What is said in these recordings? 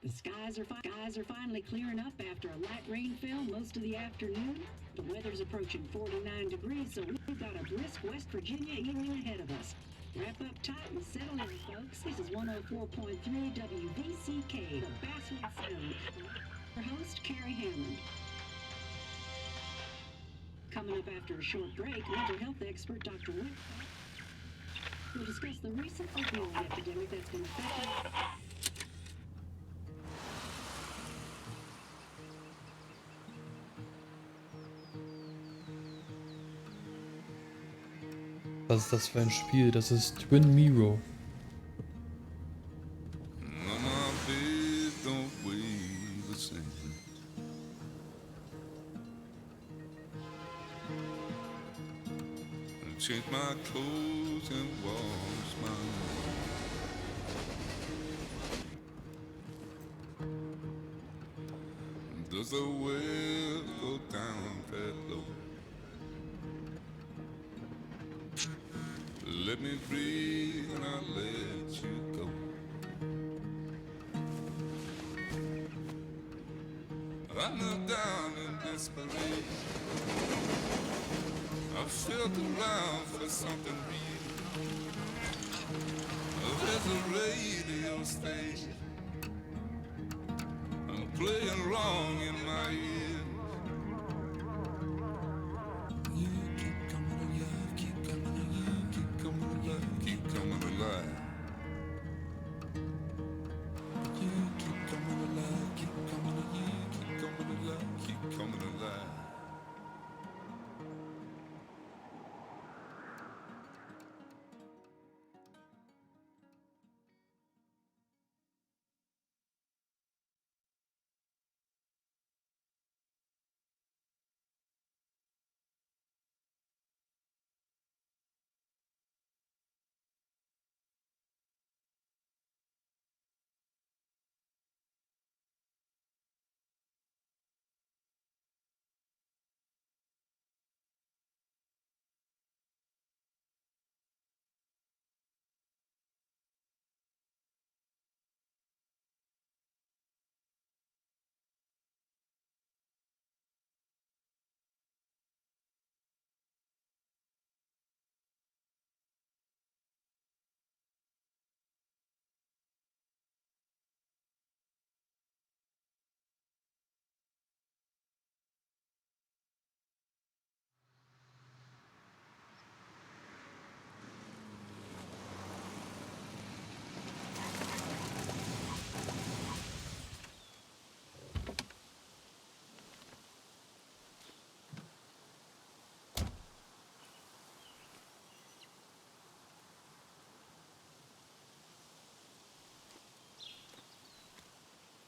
The skies are finally clearing up after a light rain fell most of the afternoon. The weather's approaching 49 degrees, so we've got a brisk West Virginia evening ahead of us. Wrap up tight and settle in, folks. This is 104.3 WVCK, the Basswood Sound. Your host, Carrie Hammond. Coming up after a short break, mental health expert Dr. Whitcomb will discuss the recent opioid epidemic that's been affecting. Was ist das für ein Spiel? Das ist Twin Mirror. Change my clothes and wash my hands. Does the well go down that low? Let me breathe and I'll let you go. I knelt down in desperation. I felt around for something real. There's a radio station. I'm playing wrong in my ears. You keep coming alive, keep coming alive, keep coming alive, keep coming alive. You keep coming alive, keep coming alive, keep coming alive, keep coming alive.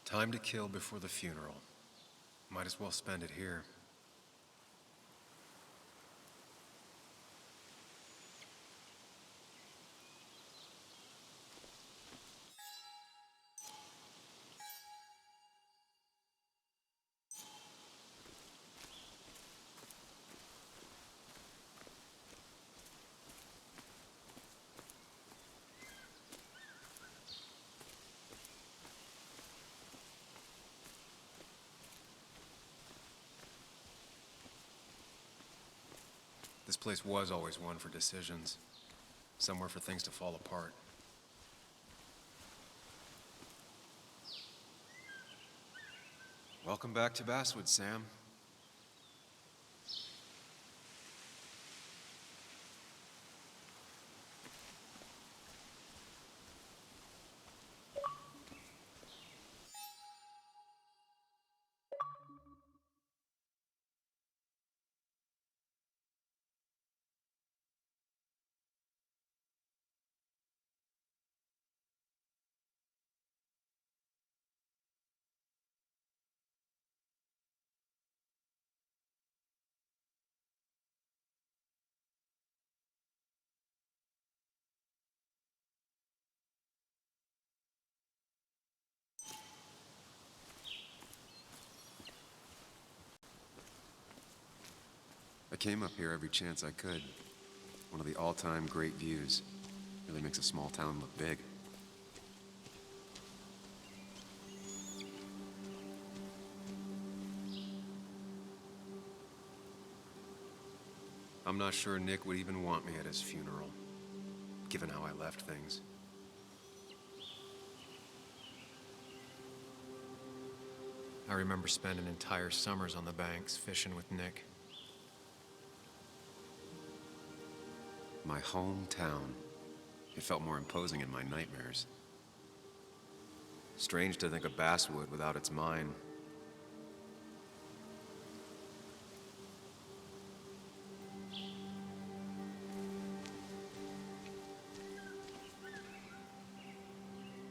Time to kill before the funeral. Might as well spend it here. This place was always one for decisions. Somewhere for things to fall apart. Welcome back to Basswood, Sam. I came up here every chance I could. One of the all-time great views. Really makes a small town look big. I'm not sure Nick would even want me at his funeral, given how I left things. I remember spending entire summers on the banks fishing with Nick. My hometown. It felt more imposing in my nightmares. Strange to think of Basswood without its mine.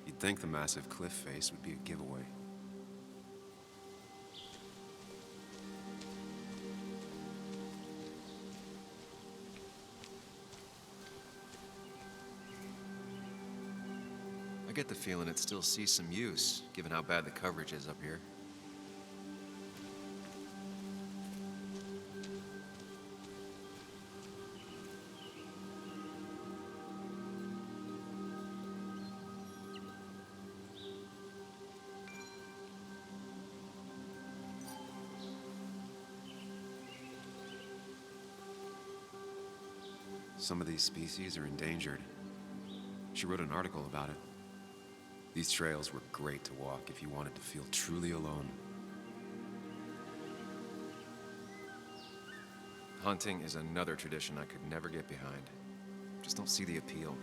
You'd think the massive cliff face would be a giveaway. I get the feeling it still sees some use, given how bad the coverage is up here. Some of these species are endangered. She wrote an article about it. These trails were great to walk if you wanted to feel truly alone. Hunting is another tradition I could never get behind. Just don't see the appeal.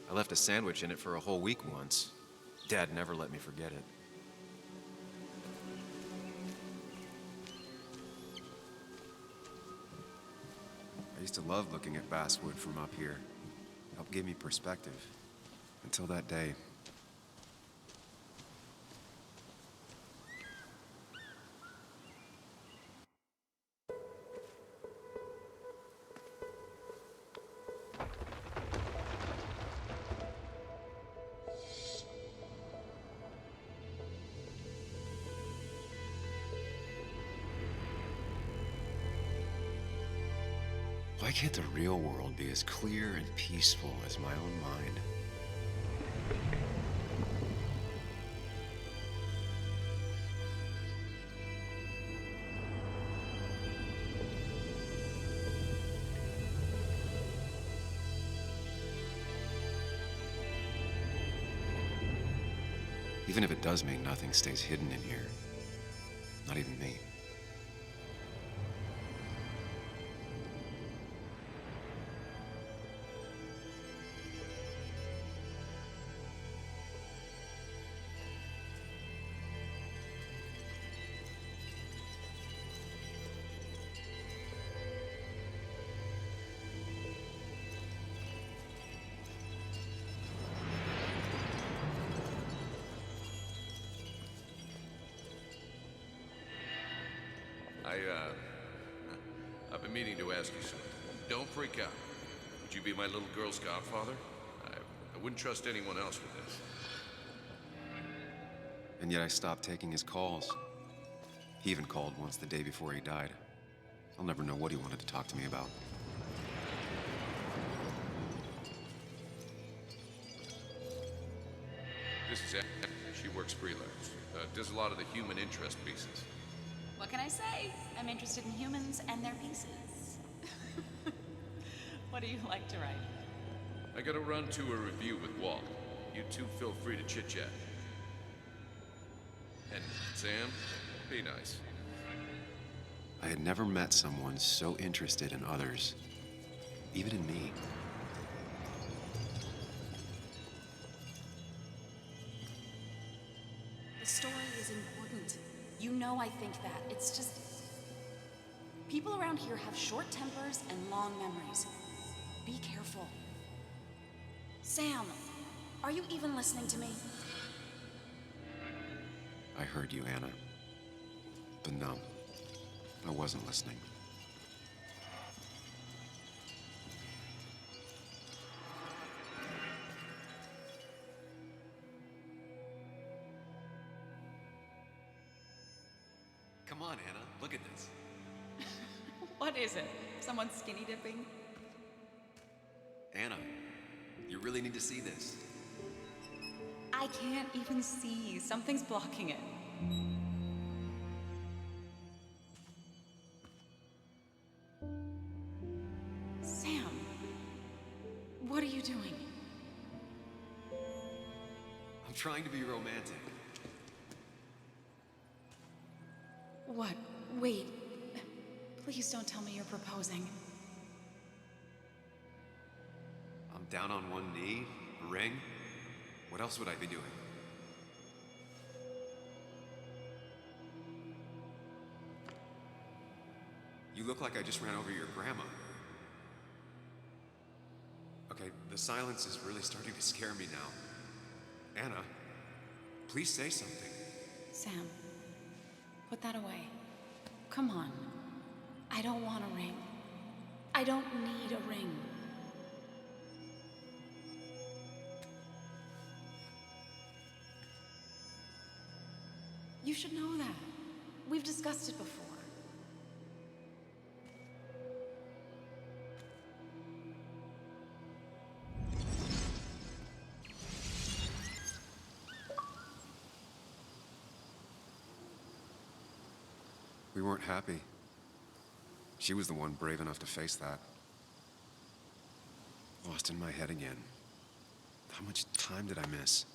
I left a sandwich in it for a whole week once. Dad never let me forget it. I used to love looking at Basswood from up here. It helped give me perspective. Until that day. Why can't the real world be as clear and peaceful as my own mind? Even if it does mean nothing stays hidden in here. Not even me. I've been meaning to ask you something. Don't freak out. Would you be my little girl's godfather? I wouldn't trust anyone else with this. And yet I stopped taking his calls. He even called once the day before he died. I'll never know what he wanted to talk to me about. This is Anne. She works freelance. Does a lot of the human interest pieces. What can I say? I'm interested in humans and their pieces. What do you like to write? I gotta run to a review with Walt. You two feel free to chit-chat. And Sam, be nice. I had never met someone so interested in others, even in me. The story is important. You know I think that. It's just... people around here have short tempers and long memories. Be careful. Sam, are you even listening to me? I heard you, Anna. But no, I wasn't listening. Come on, Anna, look at this. What is it? Someone skinny dipping? Anna, you really need to see this. I can't even see. Something's blocking it. Sam, what are you doing? I'm trying to be romantic. What? Wait. Please don't tell me you're proposing. I'm down on one knee, a ring. What else would I be doing? You look like I just ran over your grandma. Okay, the silence is really starting to scare me now. Anna, please say something. Sam, put that away. Come on. I don't want a ring. I don't need a ring. You should know that. We've discussed it before. We weren't happy. She was the one brave enough to face that. Lost in my head again. How much time did I miss?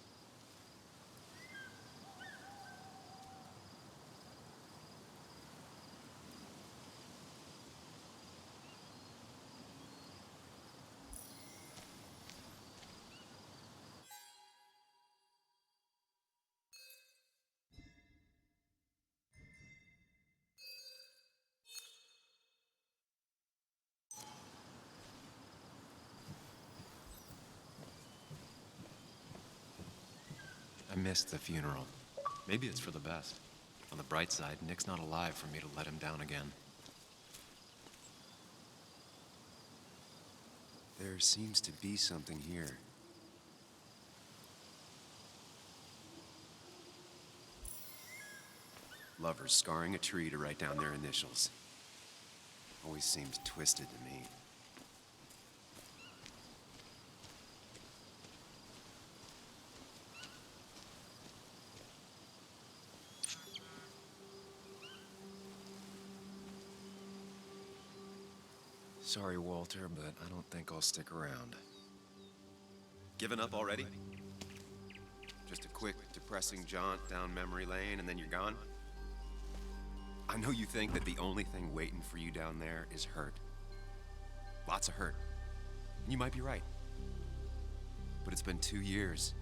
I missed the funeral. Maybe it's for the best. On the bright side, Nick's not alive for me to let him down again. There seems to be something here. Lovers scarring a tree to write down their initials. Always seems twisted to me. Sorry, Walter, but I don't think I'll stick around. Given up already? Just a quick, depressing jaunt down memory lane and then you're gone? I know you think that the only thing waiting for you down there is hurt. Lots of hurt. And you might be right. But it's been 2 years.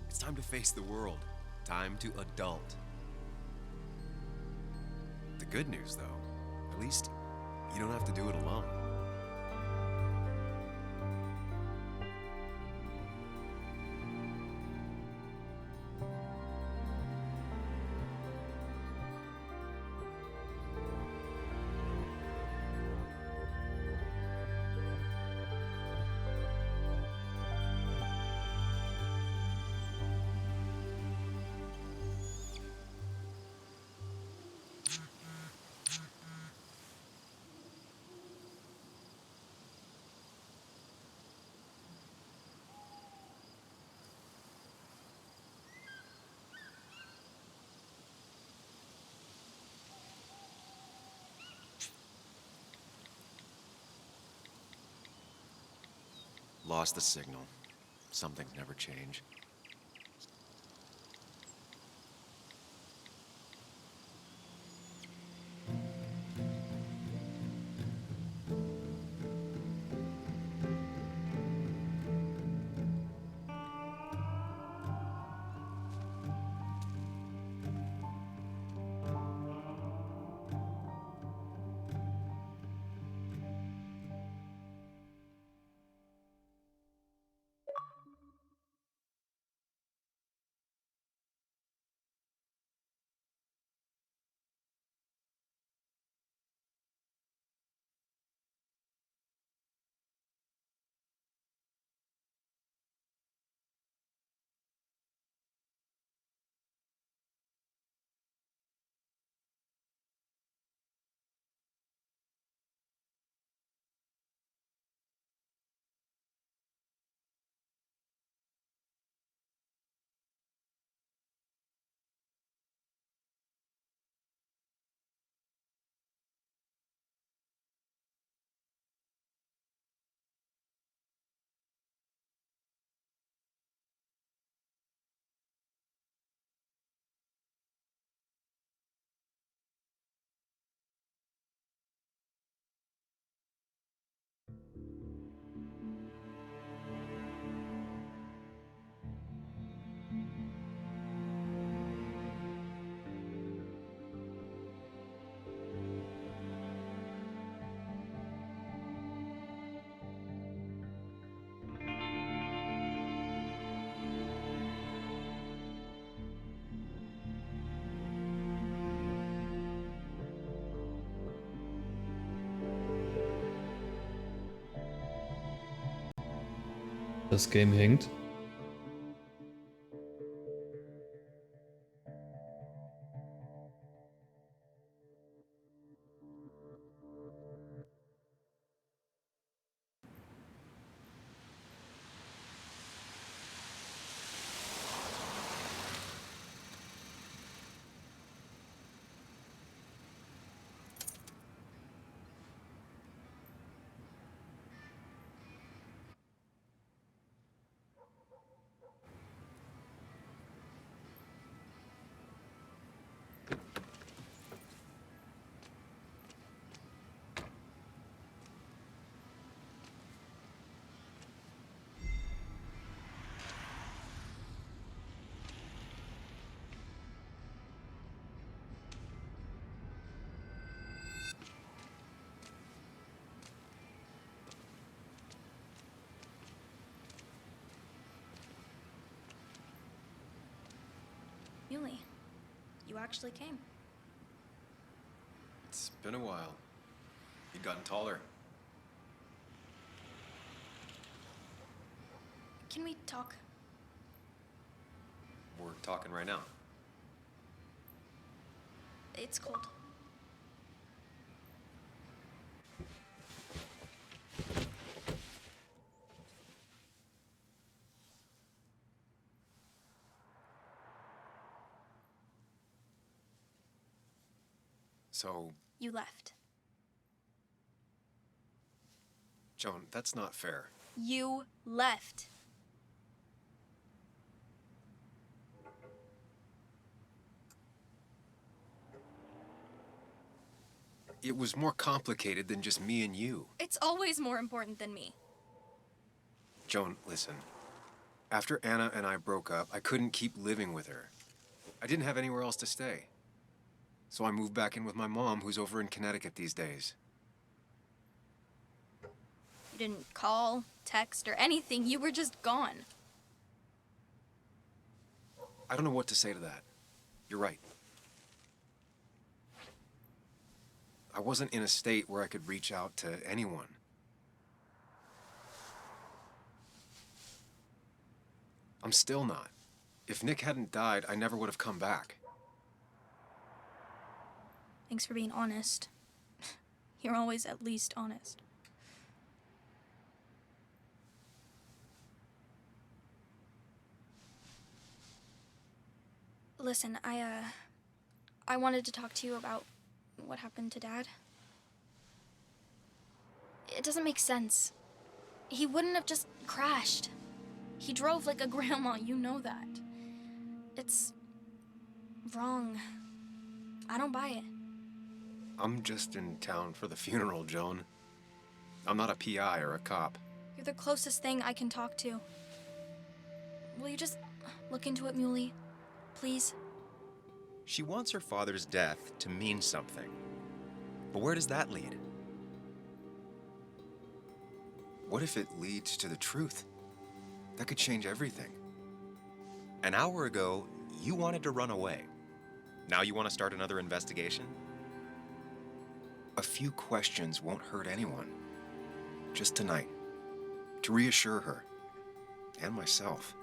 It's time to face the world. Time to adult. The good news, though, at least you don't have to do it alone. Lost the signal. Some things never change. das Game hängt. Yuli, you actually came. It's been a while. You've gotten taller. Can we talk? We're talking right now. It's cold. So, You left. Joan, that's not fair. You left. It was more complicated than just me and you. It's always more important than me. Joan, listen. After Anna and I broke up, I couldn't keep living with her. I didn't have anywhere else to stay. So I moved back in with my mom, who's over in Connecticut these days. You didn't call, text, or anything. You were just gone. I don't know what to say to that. You're right. I wasn't in a state where I could reach out to anyone. I'm still not. If Nick hadn't died, I never would have come back. Thanks for being honest. You're always at least honest. Listen, I wanted to talk to you about what happened to Dad. It doesn't make sense. He wouldn't have just crashed. He drove like a grandma, you know that. It's wrong. I don't buy it. I'm just in town for the funeral, Joan. I'm not a PI or a cop. You're the closest thing I can talk to. Will you just look into it, Muley? Please? She wants her father's death to mean something. But where does that lead? What if it leads to the truth? That could change everything. An hour ago, you wanted to run away. Now you want to start another investigation? A few questions won't hurt anyone. Just tonight. To reassure her. And myself.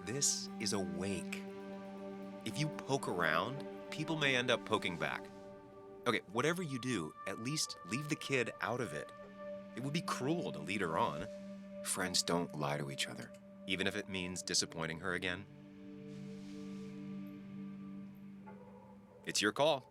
This is a wake. If you poke around, people may end up poking back. Okay, whatever you do, at least leave the kid out of it. It would be cruel to lead her on. Friends don't lie to each other. Even if it means disappointing her again. It's your call.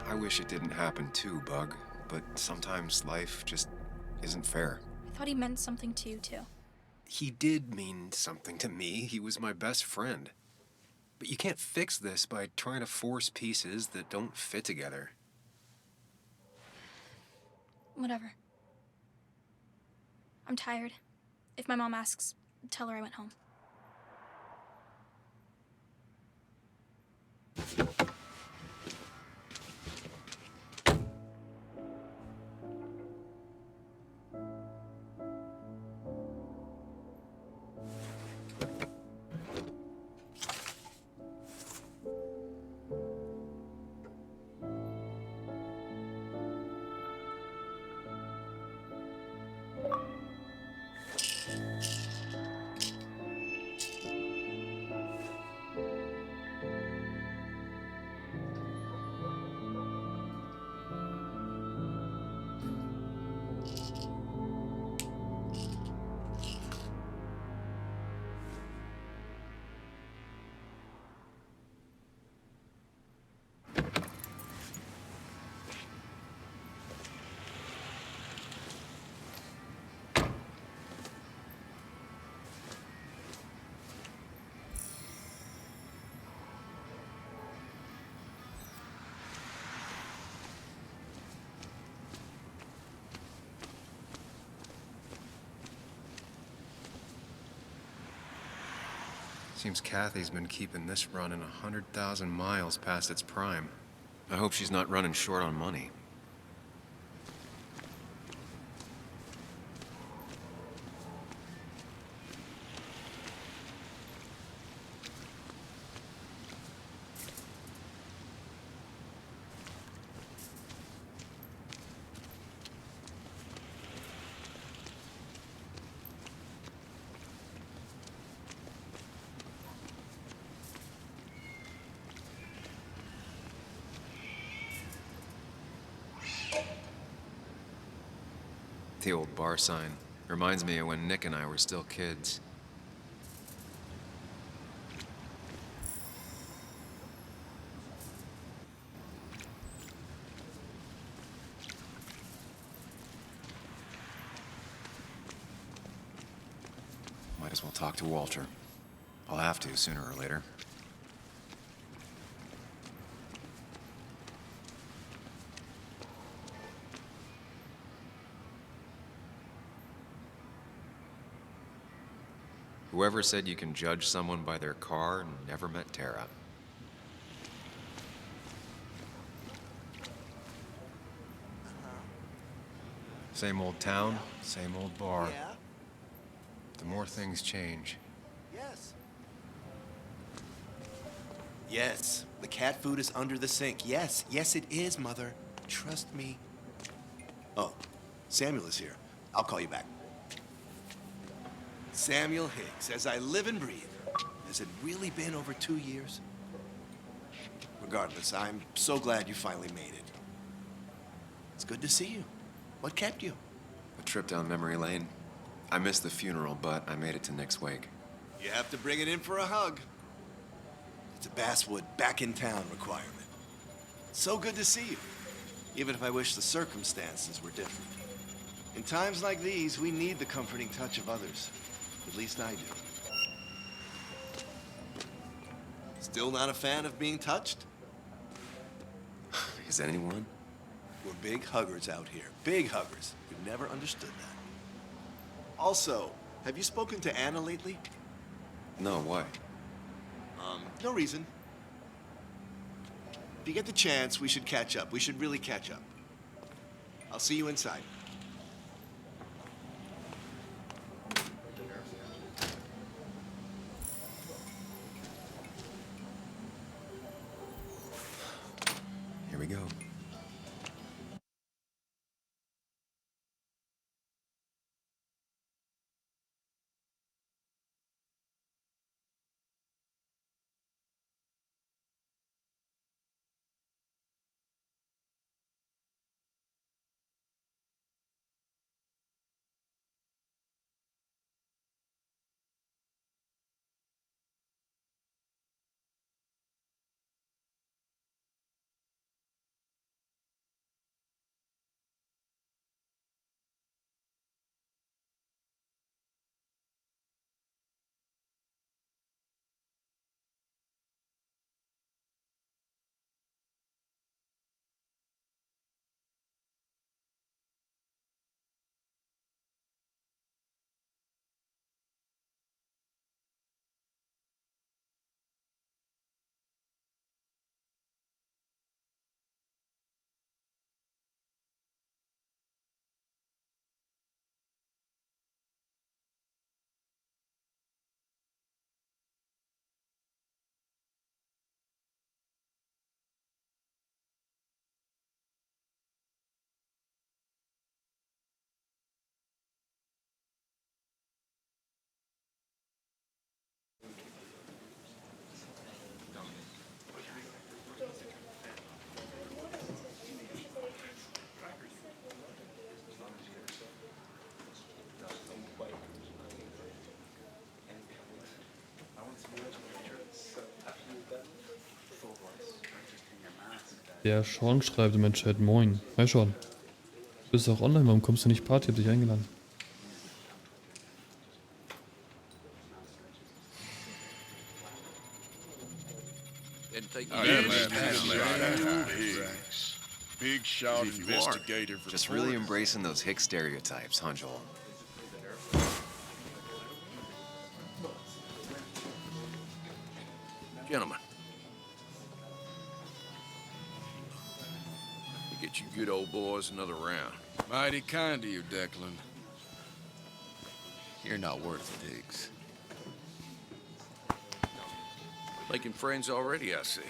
I wish it didn't happen too, Bug, but sometimes life just isn't fair. I thought he meant something to you, too. He did mean something to me. He was my best friend. But you can't fix this by trying to force pieces that don't fit together. Whatever. I'm tired. If my mom asks, tell her I went home. Seems Kathy's been keeping this running 100,000 miles past its prime. I hope she's not running short on money. The old bar sign reminds me of when Nick and I were still kids. Might as well talk to Walter. I'll have to sooner or later. Whoever said you can judge someone by their car never met Tara. Same old town, same old bar. Yeah? The more things change. Yes. Yes, the cat food is under the sink. Yes, yes it is, Mother. Trust me. Oh, Samuel is here. I'll call you back. Samuel Higgs, as I live and breathe. Has it really been over 2 years? Regardless, I'm so glad you finally made it. It's good to see you. What kept you? A trip down memory lane. I missed the funeral, but I made it to Nick's wake. You have to bring it in for a hug. It's a Basswood back in town requirement. So good to see you, even if I wish the circumstances were different. In times like these, we need the comforting touch of others. At least I do. Still not a fan of being touched? Is anyone? We're big huggers out here. Big huggers. We've never understood that. Also, have you spoken to Anna lately? No, why? No reason. If you get the chance, we should catch up. We should really catch up. I'll see you inside. Here we go. Der Sean schreibt in meinem Chat, moin. Hi Sean. Du bist auch online, warum kommst du nicht Party? Ich hab dich eingeladen. Big shot investigator for Just really embracing those hick stereotypes, huh, Joel? Gentlemen. You get you good old boys another round. Mighty kind of you, Declan. You're not worth it, Higgs. Making friends already, I see.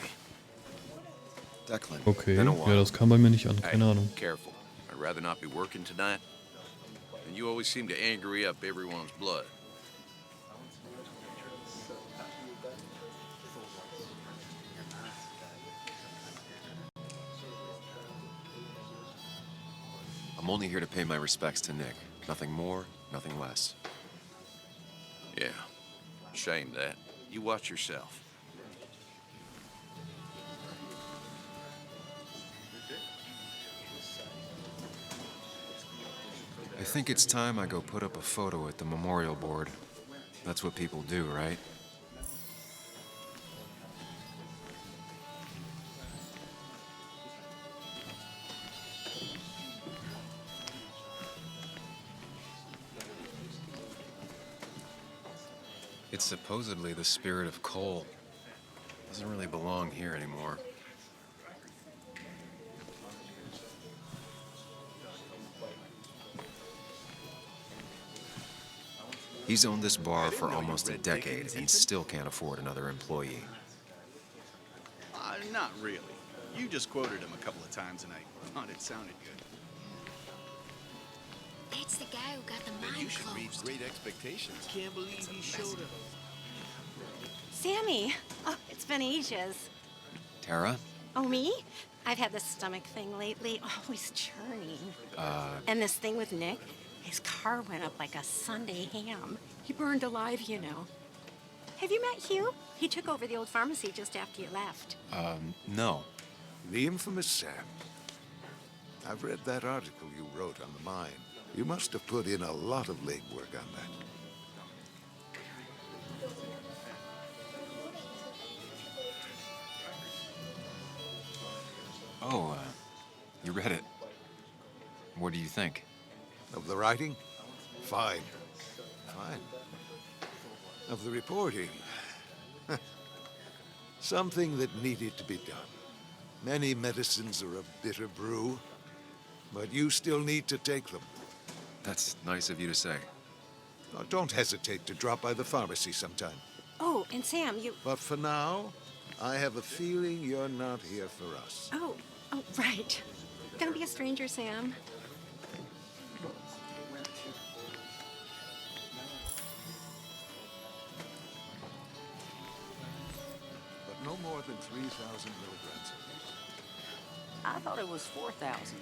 Declan, Okay, been a ja, while. das kam bei mir nicht an. Hey, Keine Ahnung. careful. I'd rather not be working tonight. And you always seem to angry up everyone's blood. I'm only here to pay my respects to Nick. Nothing more, nothing less. Yeah. Shame that. You watch yourself. I think it's time I go put up a photo at the memorial board. That's what people do, right? It's supposedly the spirit of coal. Doesn't really belong here anymore. He's owned this bar for almost a decade and still can't afford another employee. Not really. You just quoted him a couple of times and I thought it sounded good. It's the guy who got the Then mine you should read closed. Great Expectations. Can't believe he showed up. Sammy! Oh, it's been ages. Tara? Oh, me? I've had this stomach thing lately, always churning. And this thing with Nick, his car went up like a Sunday ham. He burned alive, you know. Have you met Hugh? He took over the old pharmacy just after you left. No. The infamous Sam. I've read that article you wrote on the mine. You must have put in a lot of legwork on that. Oh, you read it. What do you think? Of the writing? Fine. Fine. Of the reporting? Something that needed to be done. Many medicines are a bitter brew, but you still need to take them. That's nice of you to say. Now, don't hesitate to drop by the pharmacy sometime. Oh, and Sam, you... But for now, I have a feeling you're not here for us. Oh, right. Gonna be a stranger, Sam. But no more than 3,000 milligrams. I thought it was 4,000.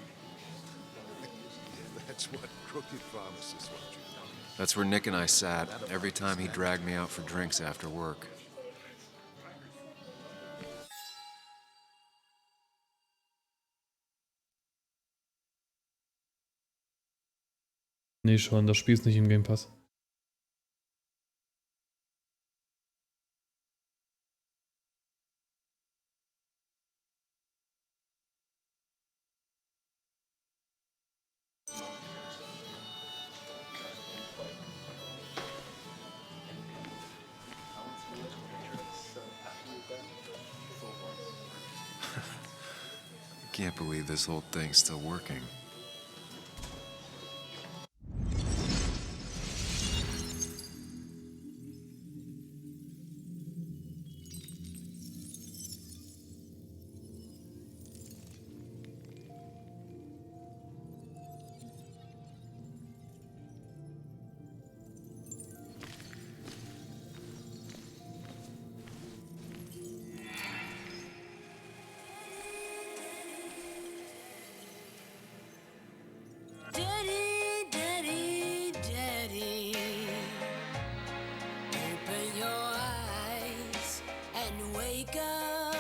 That's what crooked pharmacists want you to know. That's where Nick and I sat every time he dragged me out for drinks after work. Nee, schon, das Spiel ist nicht im Game Pass. I can't believe this whole thing's still working. Daddy, Daddy, Daddy, open your eyes and wake up.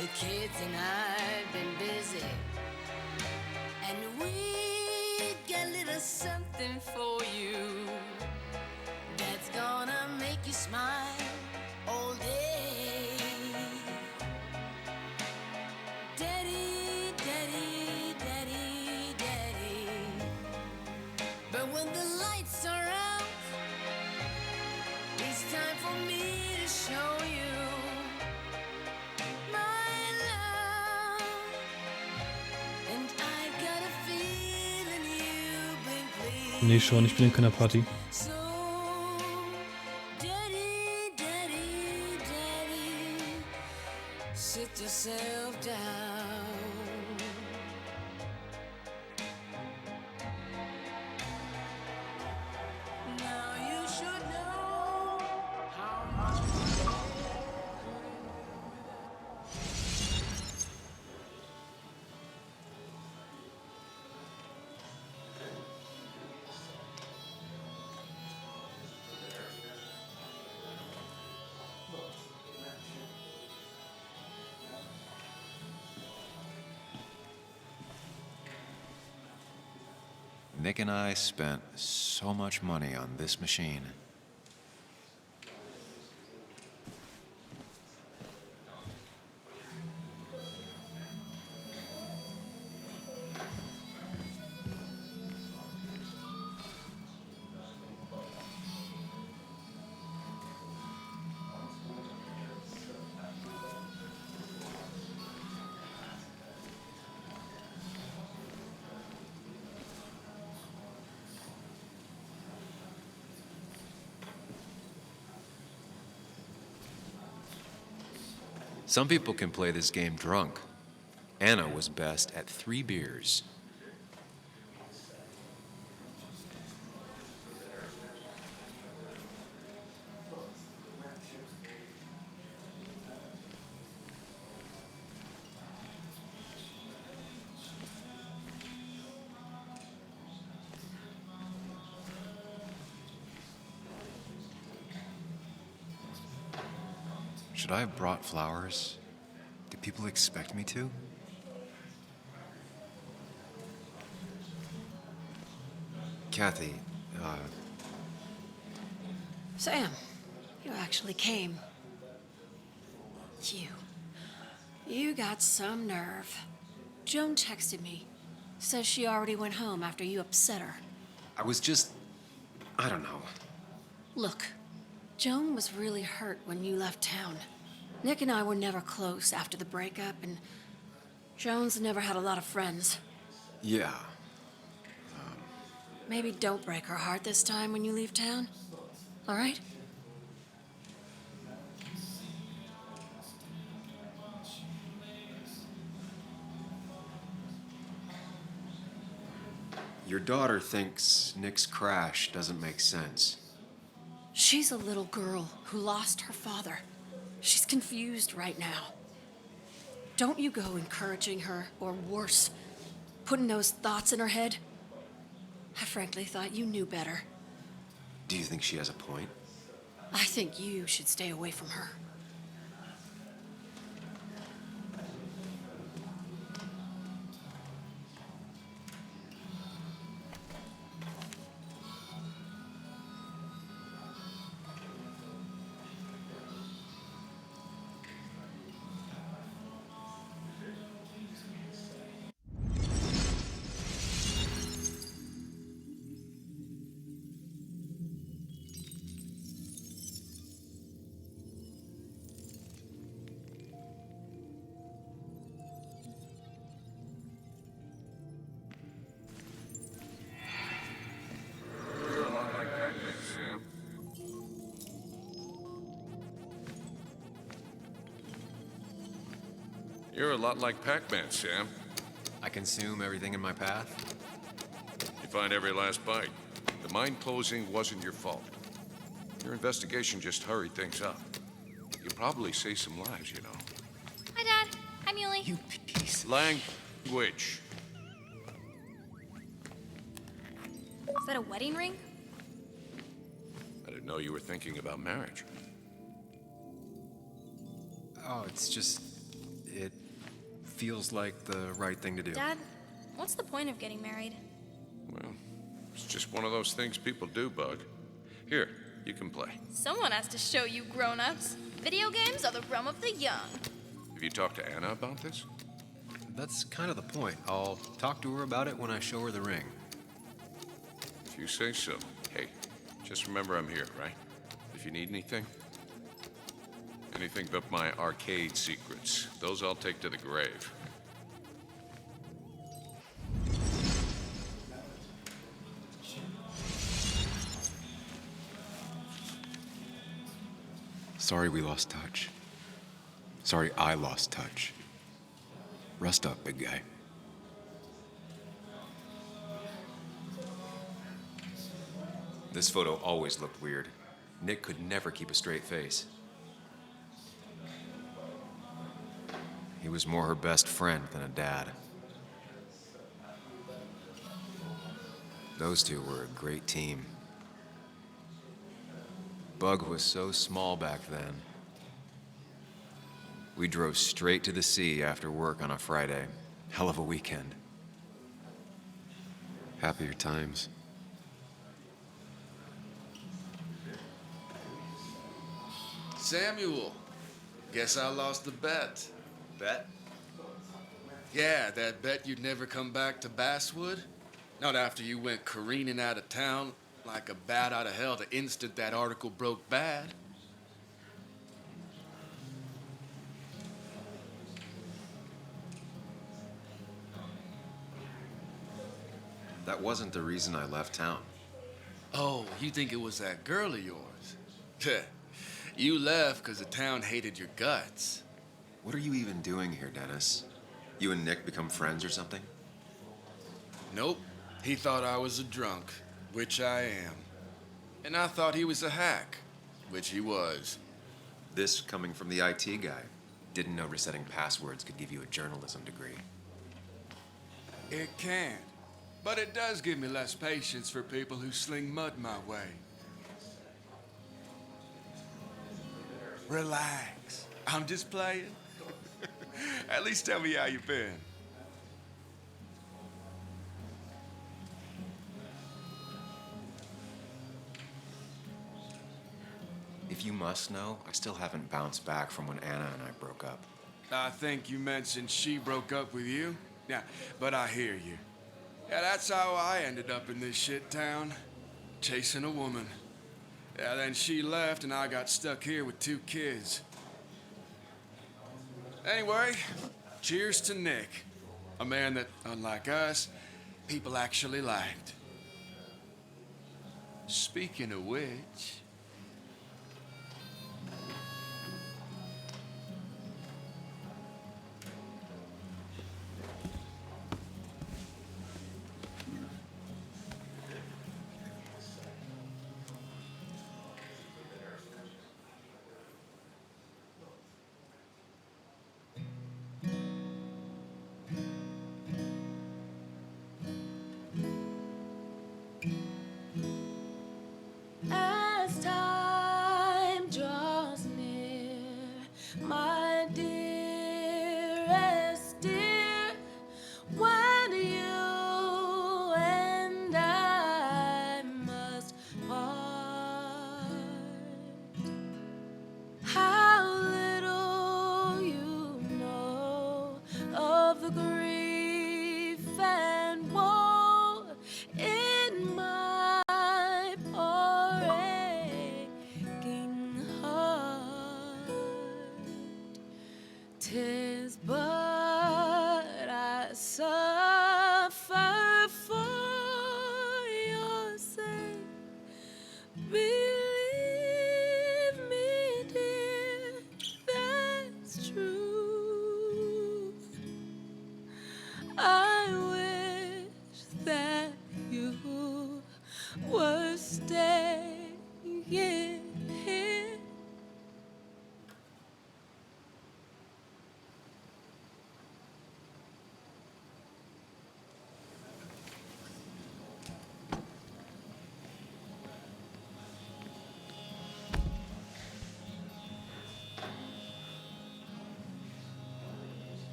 The kids and I've been busy, and we got a little something for you that's gonna make you smile all day. Daddy, Daddy, Daddy, Daddy. But when the lights are out, it's time for me Nee, schon, ich bin in keiner Party. So, Daddy, Daddy, Daddy, sit yourself down. Now you should know how much. Nick and I spent so much money on this machine. Some people can play this game drunk. Anna was best at 3 beers. Should I have brought flowers? Do people expect me to? Kathy, Sam, you actually came. You got some nerve. Joan texted me. Says she already went home after you upset her. I was just... I don't know. Look, Joan was really hurt when you left town. Nick and I were never close after the breakup, and Joan's never had a lot of friends. Yeah. Maybe don't break her heart this time when you leave town. All right? Your daughter thinks Nick's crash doesn't make sense. She's a little girl who lost her father. She's confused right now. Don't you go encouraging her, or worse, putting those thoughts in her head. I frankly thought you knew better. Do you think she has a point? I think you should stay away from her. You're a lot like Pac-Man, Sam. I consume everything in my path? You find every last bite. The mine closing wasn't your fault. Your investigation just hurried things up. You probably saved some lives, you know. Hi, Dad. Hi, Muley. You piece. Language. Is that a wedding ring? I didn't know you were thinking about marriage. Oh, it's just... It feels like the right thing to do. Dad, what's the point of getting married? Well, it's just one of those things people do, Bug. Here, you can play. Someone has to show you grown-ups. Video games are the realm of the young. Have you talked to Anna about this? That's kind of the point. I'll talk to her about it when I show her the ring. If you say so. Hey, just remember I'm here, right? If you need anything. Anything but my arcade secrets. Those I'll take to the grave. Sorry we lost touch. Sorry I lost touch. Rest up, big guy. This photo always looked weird. Nick could never keep a straight face. He was more her best friend than a dad. Those two were a great team. Bug was so small back then. We drove straight to the sea after work on a Friday. Hell of a weekend. Happier times. Samuel, guess I lost the bet. Bet? Yeah, that bet you'd never come back to Basswood. Not after you went careening out of town like a bat out of hell the instant that article broke bad. That wasn't the reason I left town. Oh, you think it was that girl of yours? You left because the town hated your guts. What are you even doing here, Dennis? You and Nick become friends or something? Nope. He thought I was a drunk, which I am. And I thought he was a hack, which he was. This coming from the IT guy. Didn't know resetting passwords could give you a journalism degree. It can. But it does give me less patience for people who sling mud my way. Relax. I'm just playing. At least tell me how you been. If you must know, I still haven't bounced back from when Anna and I broke up. I think you mentioned she broke up with you. Yeah, but I hear you. Yeah, that's how I ended up in this shit town. Chasing a woman. Yeah, then she left and I got stuck here with 2 kids. Anyway, cheers to Nick. A man that, unlike us, people actually liked. Speaking of which... As time draws near, my dearest dear, when you and I must part, how little you know of the grief and woe in my poor aching heart. 'Tis but I suffer for your sake. Believe me, dear, that's true. I wish that you were staying here.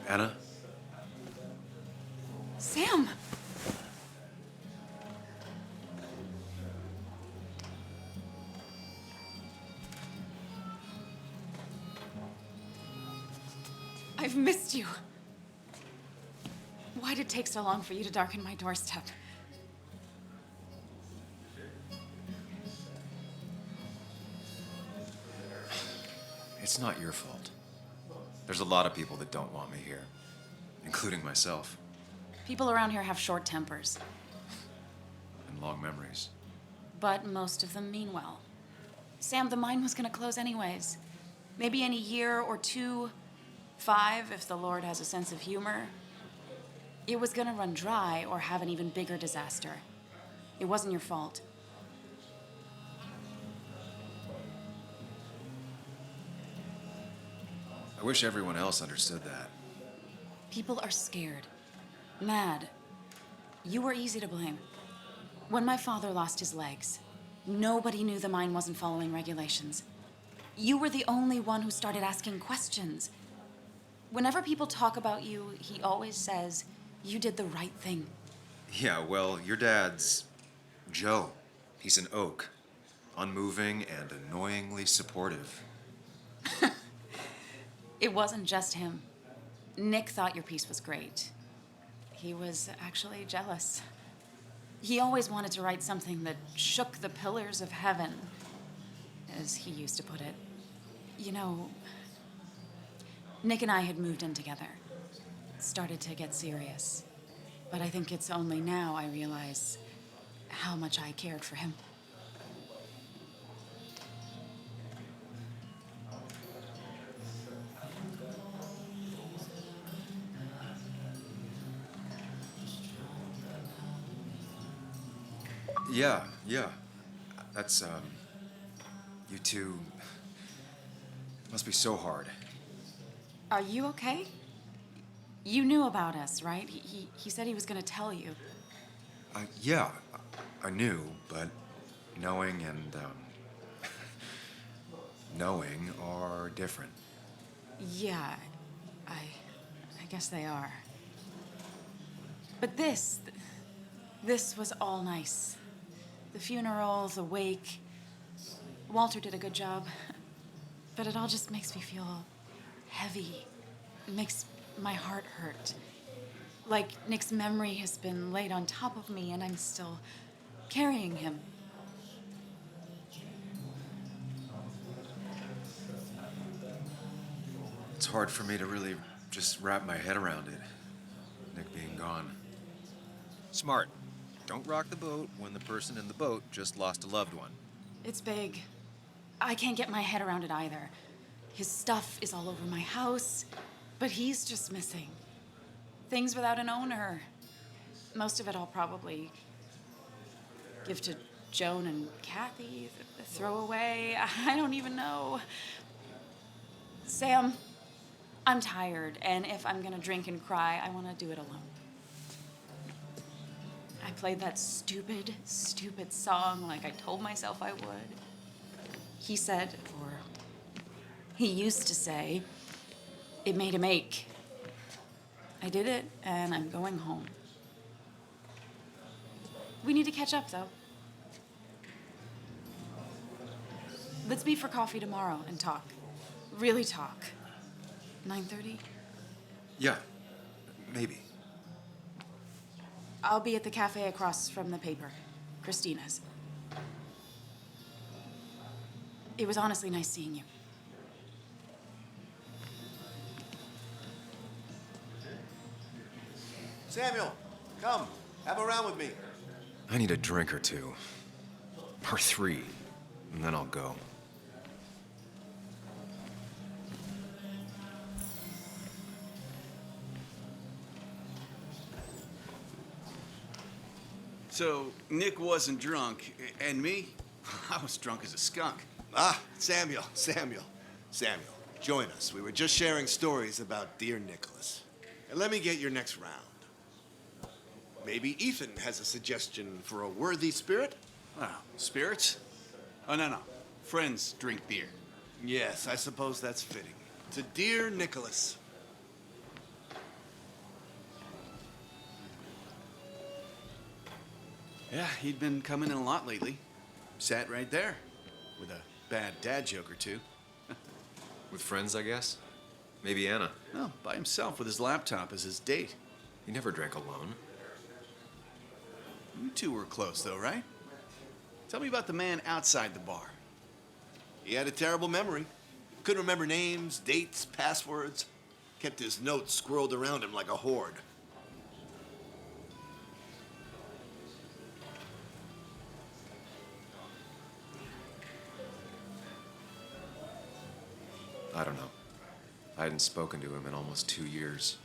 Anna? Sam! I've missed you. Why did it take so long for you to darken my doorstep? It's not your fault. There's a lot of people that don't want me here, including myself, People around here have short tempers, and long memories. but most of them mean well. Sam, the mine was gonna close anyways. Maybe in a year or 2, 5, if the Lord has a sense of humor. It was gonna run dry or have an even bigger disaster. It wasn't your fault. I wish everyone else understood that. People are scared, mad. You were easy to blame. When my father lost his legs, nobody knew the mine wasn't following regulations. You were the only one who started asking questions. Whenever people talk about you, he always says, you did the right thing. Yeah, well, your dad's Joe. He's an oak. Unmoving and annoyingly supportive. It wasn't just him. Nick thought your piece was great. He was actually jealous. He always wanted to write something that shook the pillars of heaven, as he used to put it. You know, Nick and I had moved in together. Started to get serious. But I think it's only now I realize how much I cared for him. Yeah. That's, you two must be so hard. Are you okay? You knew about us, right? He said he was gonna tell you. Yeah, I knew, but knowing and, knowing are different. Yeah, I guess they are. But this was all nice. The funeral, the wake. Walter did a good job. But it all just makes me feel heavy. It makes my heart hurt. Like Nick's memory has been laid on top of me and I'm still carrying him. It's hard for me to really just wrap my head around it. Nick being gone. Smart. Don't rock the boat when the person in the boat just lost a loved one. It's big. I can't get my head around it either. His stuff is all over my house, but he's just missing. Things without an owner. Most of it I'll probably give to Joan and Kathy, throw away. I don't even know. Sam, I'm tired, and if I'm gonna drink and cry, I wanna do it alone. I played that stupid song like I told myself I would. He said, or he used to say, it made him ache. I did it, and I'm going home. We need to catch up, though. Let's be for coffee tomorrow and talk. Really talk. 9:30? Yeah, maybe. I'll be at the cafe across from the paper, Christina's. It was honestly nice seeing you. Samuel, come. Have a round with me. I need a drink or two. Or 3, and then I'll go. So, Nick wasn't drunk, and me? I was drunk as a skunk. Ah, Samuel. Join us. We were just sharing stories about dear Nicholas. And let me get your next round. Maybe Ethan has a suggestion for a worthy spirit? Oh, spirits? Oh, no. Friends drink beer. Yes, I suppose that's fitting. To dear Nicholas. Yeah, he'd been coming in a lot lately. Sat right there, with a bad dad joke or two. With friends, I guess? Maybe Anna. No, by himself with his laptop as his date. He never drank alone. You two were close, though, right? Tell me about the man outside the bar. He had a terrible memory. Couldn't remember names, dates, passwords. Kept his notes squirreled around him like a hoard. I don't know. I hadn't spoken to him in almost 2 years.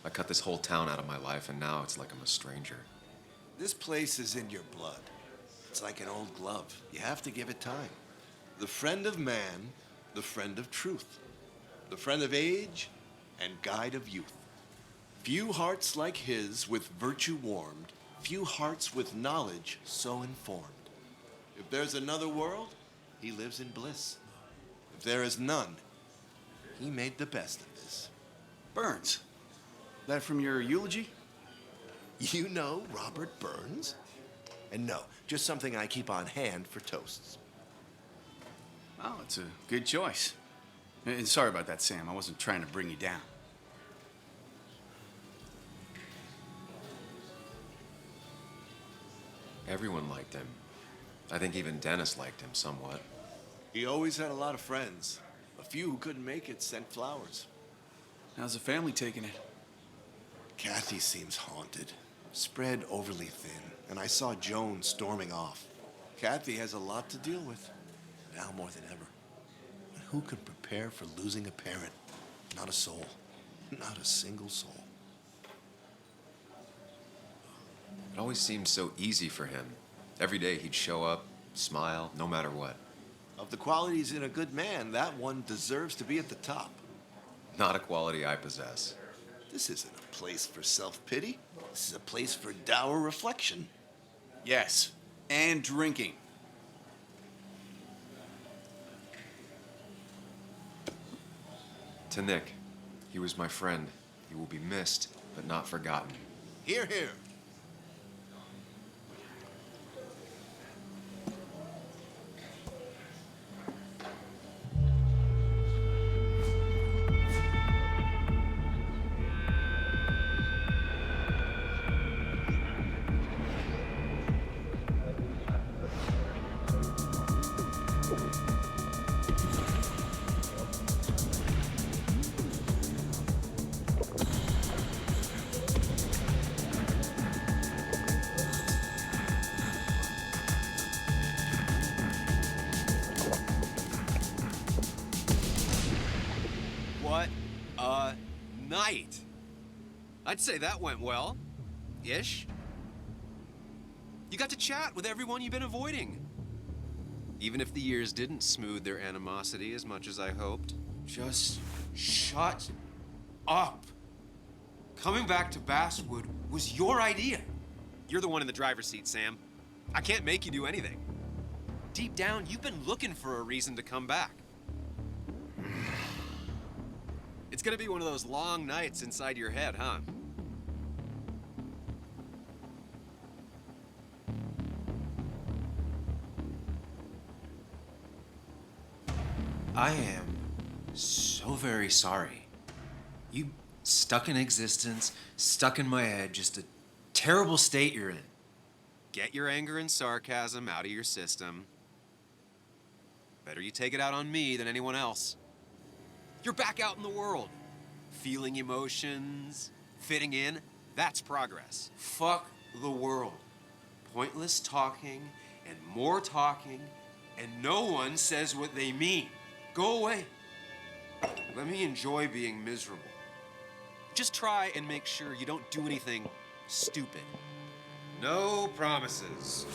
I cut this whole town out of my life, and now it's like I'm a stranger. This place is in your blood. It's like an old glove. You have to give it time. The friend of man, the friend of truth. The friend of age, and guide of youth. Few hearts like his with virtue warmed, few hearts with knowledge so informed. If there's another world, he lives in bliss. If there is none, he made the best of this. Burns. That from your eulogy? You know Robert Burns? And no, just something I keep on hand for toasts. Well, it's a good choice. And sorry about that, Sam. I wasn't trying to bring you down. Everyone liked him. I think even Dennis liked him somewhat. He always had a lot of friends. A few who couldn't make it sent flowers. How's the family taking it? Kathy seems haunted, spread overly thin, and I saw Joan storming off. Kathy has a lot to deal with, now more than ever. But who can prepare for losing a parent? Not a soul. Not a single soul. It always seemed so easy for him. Every day he'd show up, smile, no matter what. Of the qualities in a good man, that one deserves to be at the top. Not a quality I possess. This isn't a place for self-pity. This is a place for dour reflection. Yes, and drinking. To Nick, he was my friend. He will be missed, but not forgotten. Hear, hear. What a night! I'd say that went well. Ish. You got to chat with everyone you've been avoiding. Even if the years didn't smooth their animosity as much as I hoped. Just shut up. Coming back to Basswood was your idea. You're the one in the driver's seat, Sam. I can't make you do anything. Deep down, you've been looking for a reason to come back. It's gonna be one of those long nights inside your head, huh? I am so very sorry. You stuck in existence, stuck in my head, just a terrible state you're in. Get your anger and sarcasm out of your system. Better you take it out on me than anyone else. You're back out in the world. Feeling emotions, fitting in, that's progress. Fuck the world. Pointless talking and more talking, and no one says what they mean. Go away. Let me enjoy being miserable. Just try and make sure you don't do anything stupid. No promises.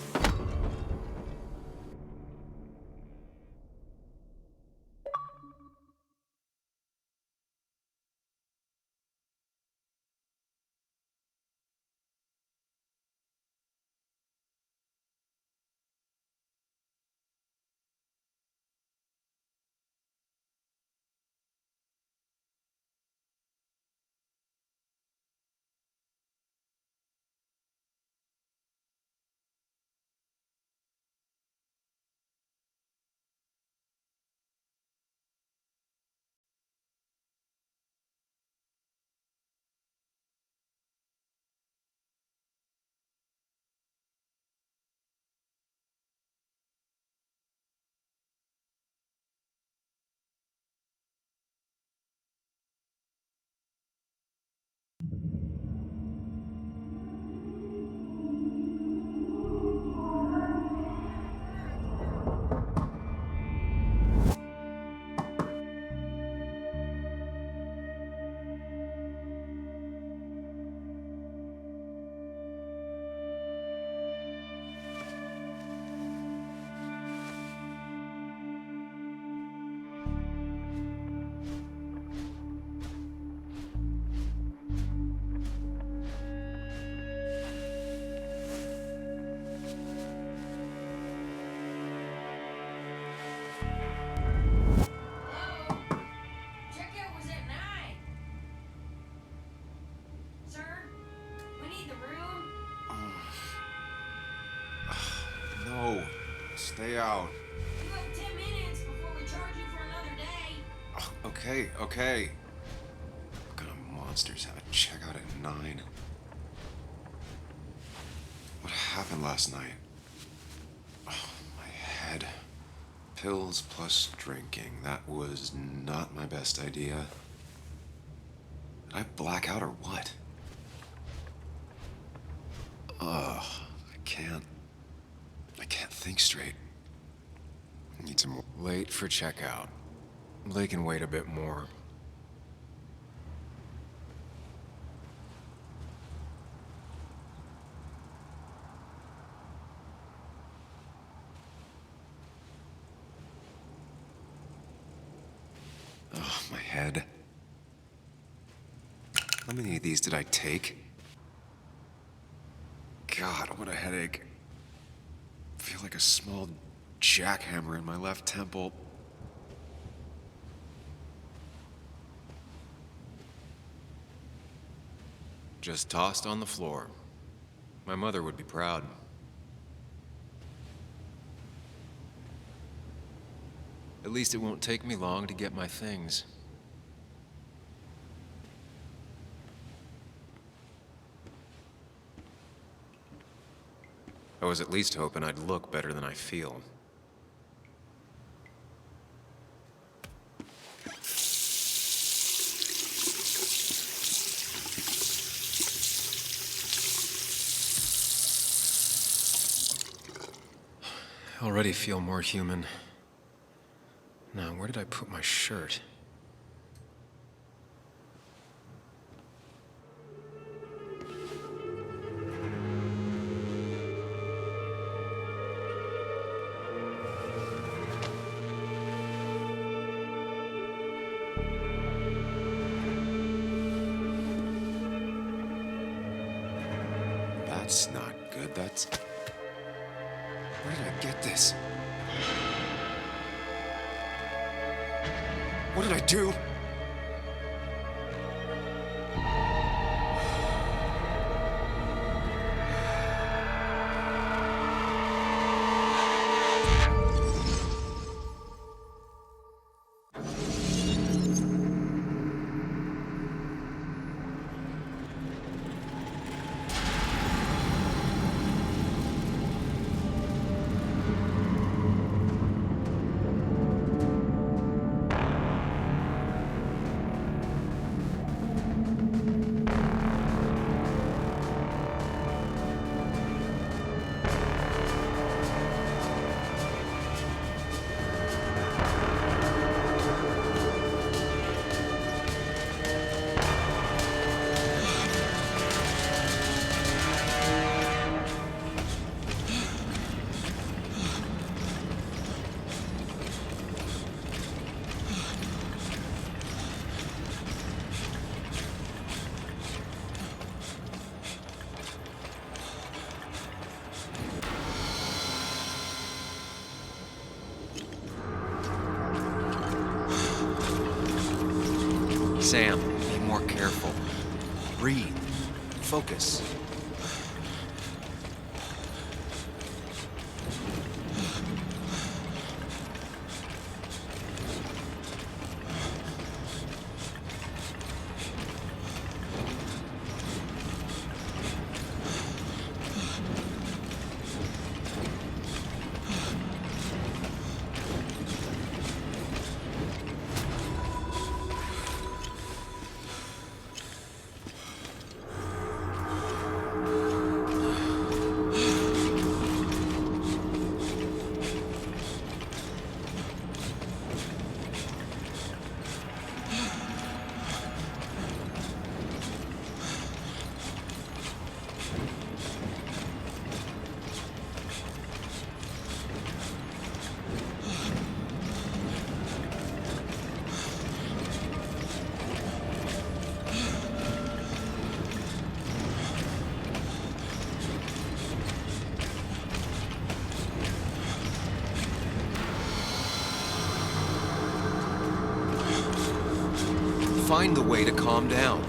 Checkout was at 9. Sir, we need the room. No, stay out. You have 10 minutes before we charge you for another day. Oh, okay. What kind of monsters have a checkout at 9? What happened last night? Oh, my head. Pills plus drinking. That was not my best idea. Did I black out or what? Ugh, I can't think straight. I need some more. Late for checkout. They can wait a bit more. Oh, my head. How many of these did I take? God, what a headache. I feel like a small jackhammer in my left temple. Just tossed on the floor. My mother would be proud. At least it won't take me long to get my things. I was at least hoping I'd look better than I feel. I already feel more human. Now, where did I put my shirt? That's not good. That's... Where did I get this? What did I do? Sam, be more careful. Breathe. Focus. find the way to calm down.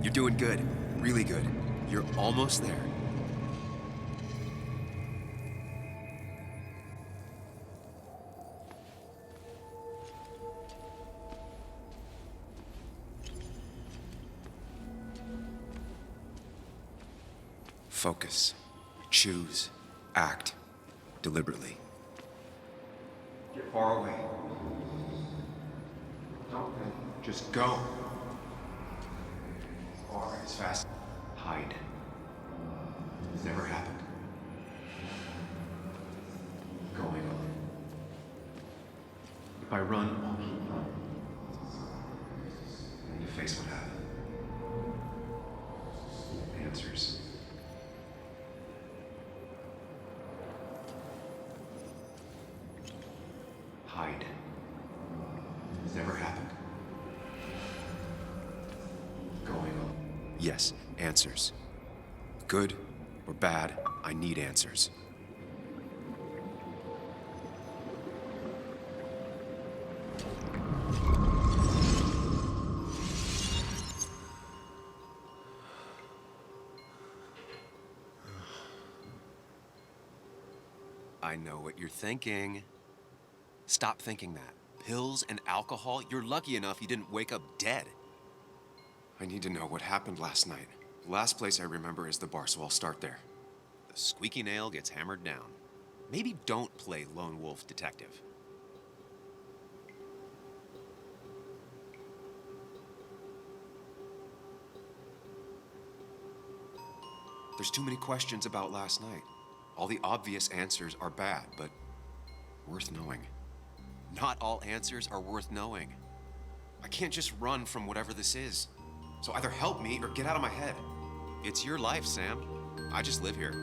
You're doing good. Really good. You're almost there. Focus. Choose. Act. Deliberately. Get far away. Don't think. Just go. Far as fast. Hide. It's never happened. Going on. If I run, I'll keep running. And you face what happened. Answers. Hide. It's never happened. Going on. Yes, answers. Good or bad, I need answers. I know what you're thinking. Stop thinking that. Pills and alcohol, you're lucky enough you didn't wake up dead. I need to know what happened last night. The last place I remember is the bar, so I'll start there. The squeaky nail gets hammered down. Maybe don't play lone wolf detective. There's too many questions about last night. All the obvious answers are bad, but worth knowing. Not all answers are worth knowing. I can't just run from whatever this is. So either help me or get out of my head. It's your life, Sam. I just live here.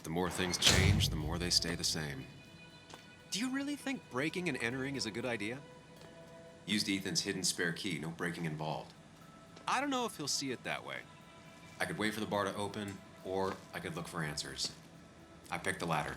The more things change, the more they stay the same. Do you really think breaking and entering is a good idea? Used Ethan's hidden spare key, no breaking involved. I don't know if he'll see it that way. I could wait for the bar to open, or I could look for answers. I picked the latter.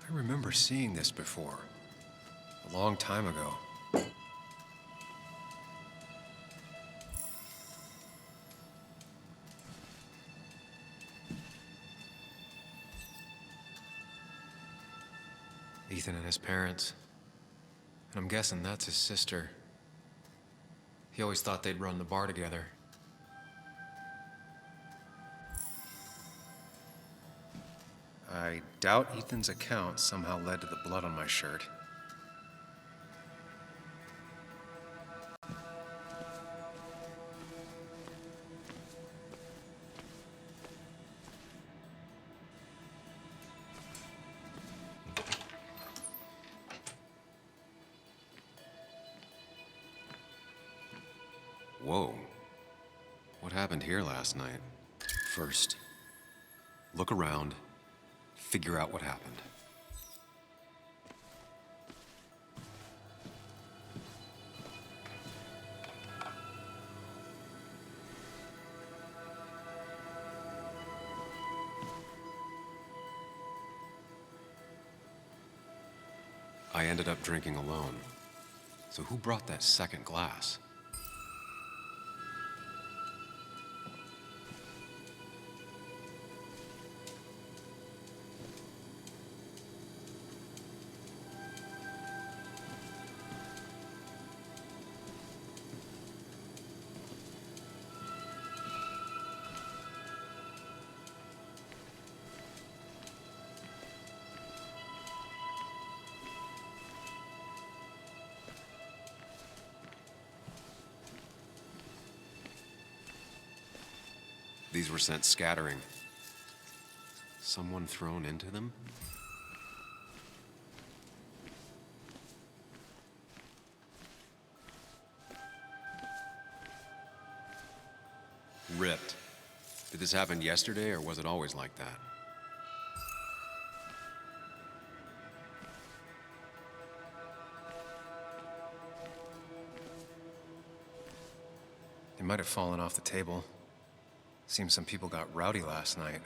I remember seeing this before. A long time ago. Ethan and his parents. And I'm guessing that's his sister. He always thought they'd run the bar together. I doubt Ethan's account somehow led to the blood on my shirt. Whoa. What happened here last night? First, look around. Figure out what happened. I ended up drinking alone. So who brought that second glass? These were sent scattering. Someone thrown into them? Ripped. Did this happen yesterday, or was it always like that? They might have fallen off the table. Seems some people got rowdy last night.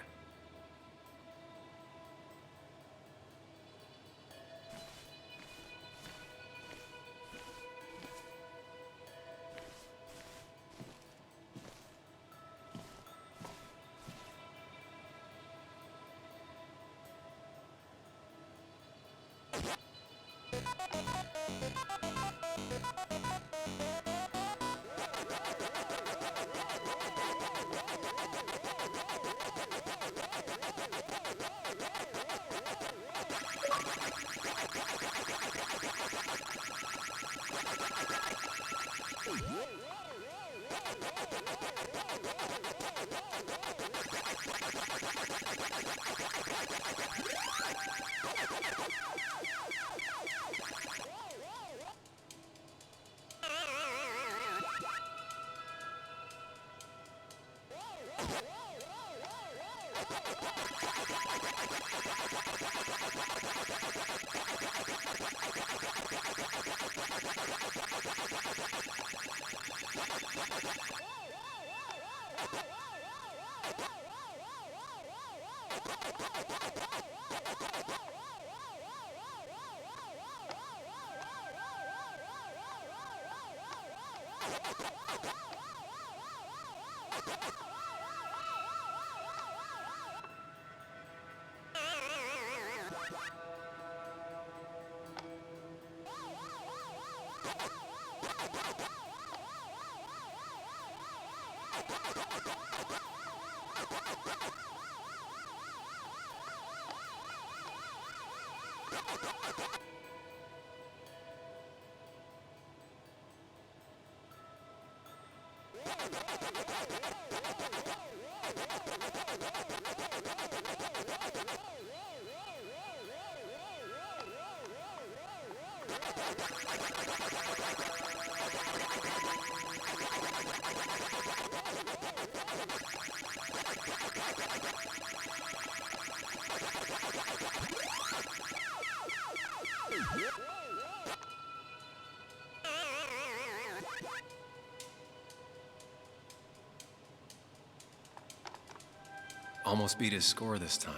Almost beat his score this time.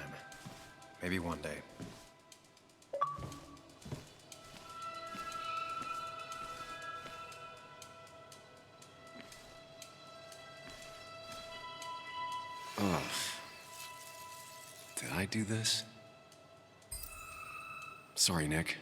Maybe one day. Ugh. Did I do this? Sorry, Nick.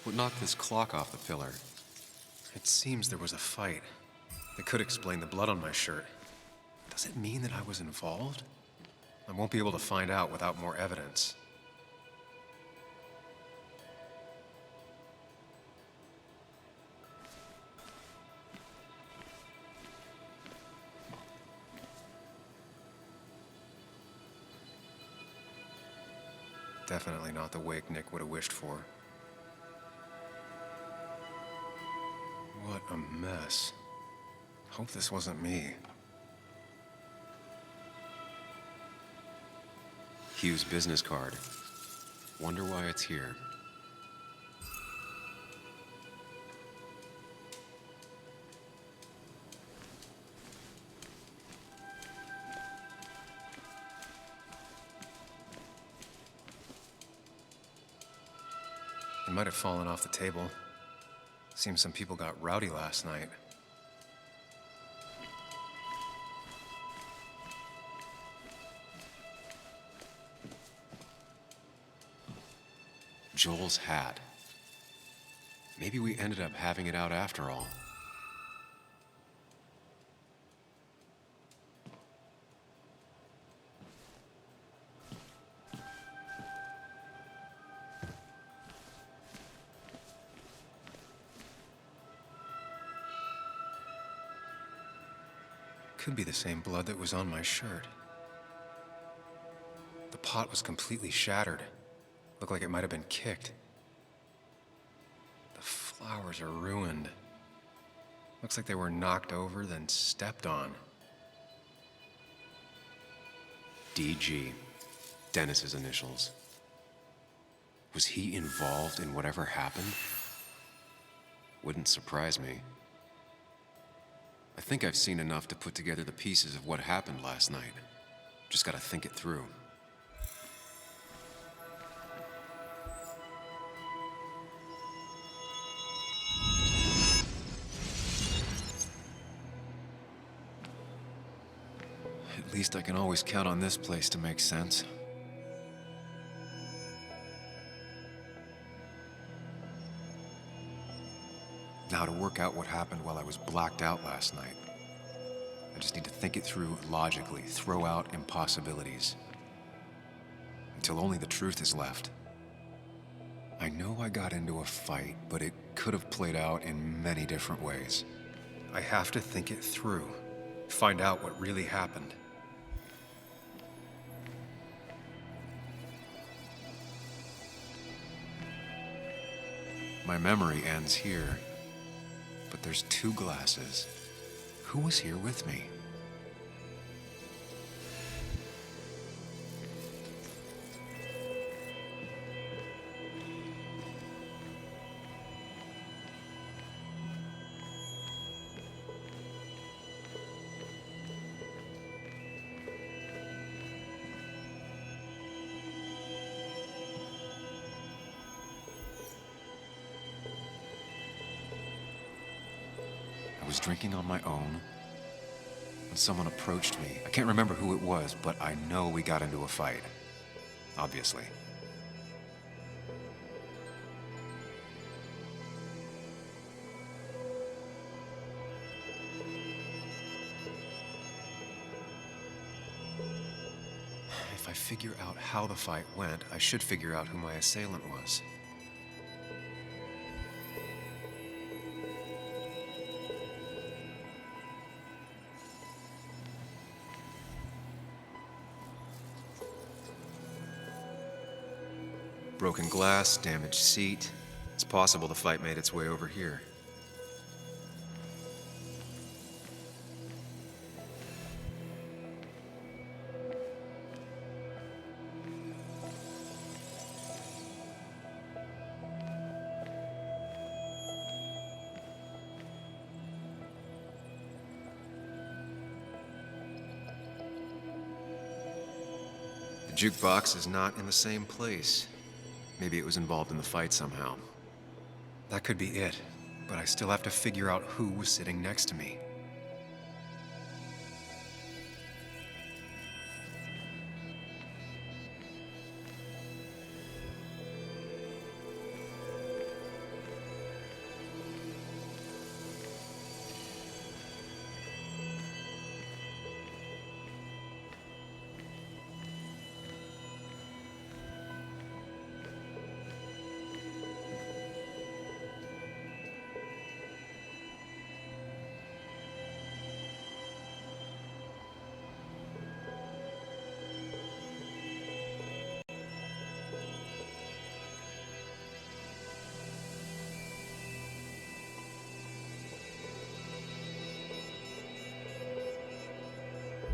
What knocked this clock off the pillar? It seems there was a fight. That could explain the blood on my shirt. Does it mean that I was involved? I won't be able to find out without more evidence. Definitely not the wake Nick would have wished for. What a mess. Hope this wasn't me. Hugh's business card. Wonder why it's here. It might have fallen off the table. Seems some people got rowdy last night. Joel's hat. Maybe we ended up having it out after all. Could be the same blood that was on my shirt. The pot was completely shattered. Looked like it might have been kicked. The flowers are ruined. Looks like they were knocked over, then stepped on. DG. Dennis's initials. Was he involved in whatever happened? Wouldn't surprise me. I think I've seen enough to put together the pieces of what happened last night. Just gotta think it through. At least I can always count on this place to make sense. Now to work out what happened while I was blacked out last night. I just need to think it through logically, throw out impossibilities. Until only the truth is left. I know I got into a fight, but it could have played out in many different ways. I have to think it through, find out what really happened. My memory ends here, but there's 2 glasses. Who was here with me? I was drinking on my own when someone approached me. I can't remember who it was, but I know we got into a fight. Obviously. If I figure out how the fight went, I should figure out who my assailant was. Broken glass, damaged seat. It's possible the fight made its way over here. The jukebox is not in the same place. Maybe it was involved in the fight somehow. That could be it, but I still have to figure out who was sitting next to me.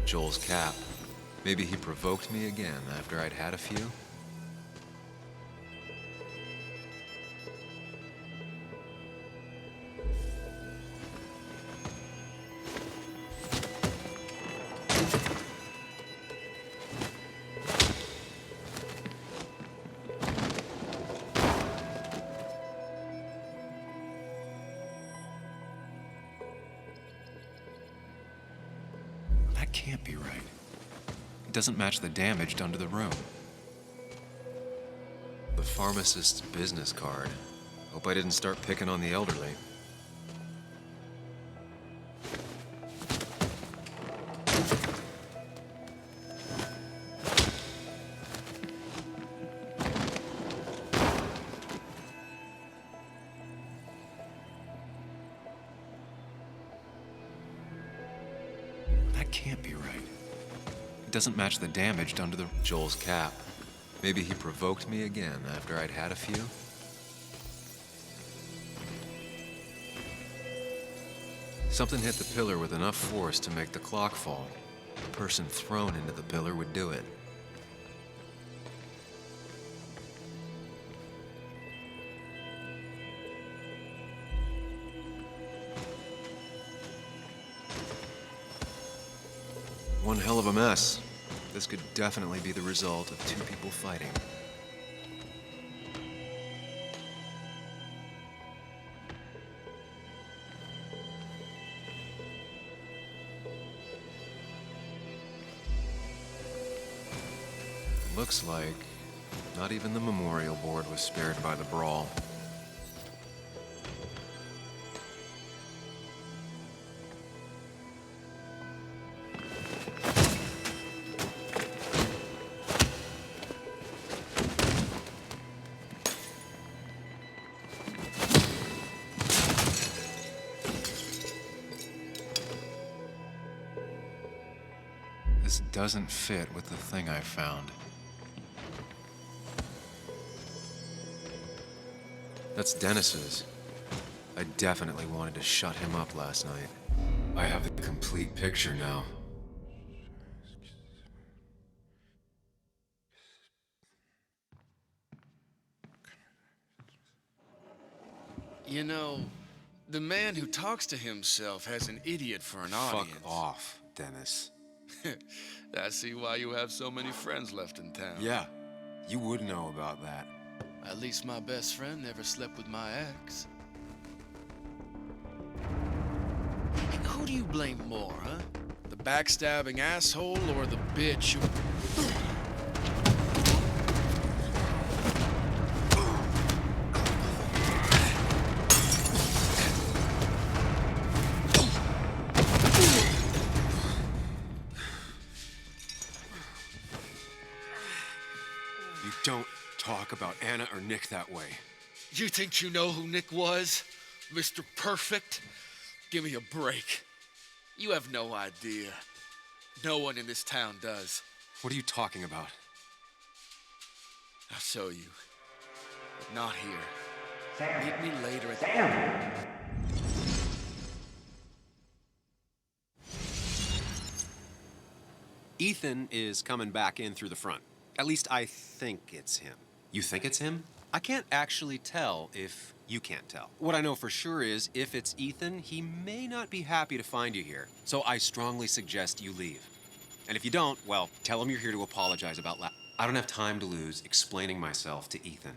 Joel's cap. Maybe he provoked me again after I'd had a few? That can't be right. It doesn't match the damage done to the room. The pharmacist's business card. Hope I didn't start picking on the elderly. That can't be right. It doesn't match the damage done to the Joel's cap. Maybe he provoked me again after I'd had a few? Something hit the pillar with enough force to make the clock fall. The person thrown into the pillar would do it. One hell of a mess. This could definitely be the result of two people fighting. Looks like not even the memorial board was spared by the brawl. This doesn't fit with the thing I found. That's Dennis's. I definitely wanted to shut him up last night. I have the complete picture now. You know, the man who talks to himself has an idiot for an audience. Fuck off, Dennis. I see why you have so many friends left in town. Yeah, you would know about that. At least my best friend never slept with my ex. Who do you blame more, huh? The backstabbing asshole or the bitch who... You don't talk about Anna or Nick that way. You think you know who Nick was? Mr. Perfect? Give me a break. You have no idea. No one in this town does. What are you talking about? I'll show you. But not here. Meet me later at the... Ethan is coming back in through the front. At least I think it's him. You think it's him? I can't actually tell if you can't tell. What I know for sure is if it's Ethan, he may not be happy to find you here. So I strongly suggest you leave. And if you don't, well, tell him you're here to apologize about I don't have time to lose explaining myself to Ethan.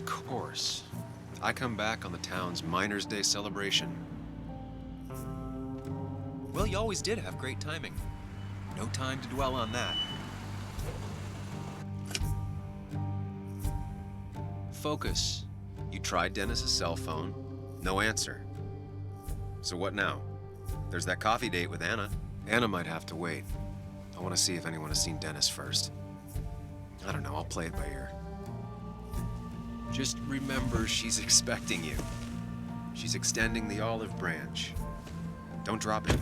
Of course. I come back on the town's Miners' Day celebration. Well, you always did have great timing. No time to dwell on that. Focus. You tried Dennis's cell phone. No answer. So what now? There's that coffee date with Anna. Anna might have to wait. I want to see if anyone has seen Dennis first. I don't know, I'll play it by ear. Just remember she's expecting you. She's extending the olive branch. Don't drop it.